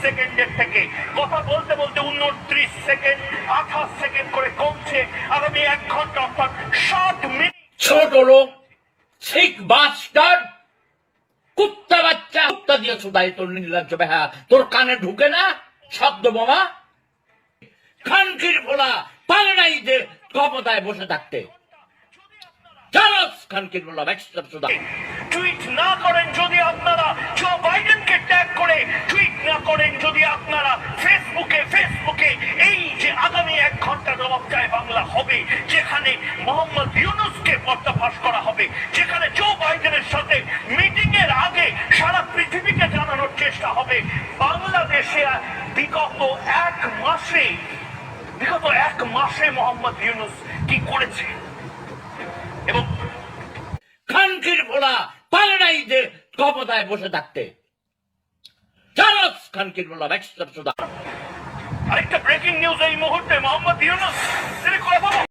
সেকেন্ডের থেকে কথা বলতে বলতে 29 সেকেন্ড 28 সেকেন্ড করে কমছে। আগামী 1 ঘন্টা অর্থাৎ 60 মিনিট। ছোট লোক ঠিক বাস্টার্ড কুত্তা বাচ্চা কুত্তা দিয়ে শুধাই তোর নির্লজ্জ বেহা তোর কানে ঢুকে না শব্দ বোমা খানকির ভোলা পারে নাই যে ক্ষমতায় বসে থাকতে জানাস খানকির ভোলা ব্যাকস্টার শুধা টুইট না করেন যদি আপনারা জো বাইডেনকে ট্যাগ করে টুইট না করেন যদি আপনারা ফেসবুকে এই যে আগামী 1 ঘন্টা জবাব চায় বাংলা হবে, যেখানে মোহাম্মদ ইউনূসকে পর্দাফাশ করা হবে, যেখানে জো বাইডেনের সাথে মিটিং এর আগে সারা পৃথিবীকে জানানোর চেষ্টা হবে বাংলাদেশে বিগত 1 মাসে মোহাম্মদ ইউনূস কি করেছে। এবং খানকির ভোলা পারে নাই যে ক্ষমতায় বসে থাকতে জানাস খানকির ভোলা ব্যাকস্টার শুধা আরেকটা ব্রেকিং নিউজ এই মুহূর্তে মোহাম্মদ ইউনূস তিনি কথা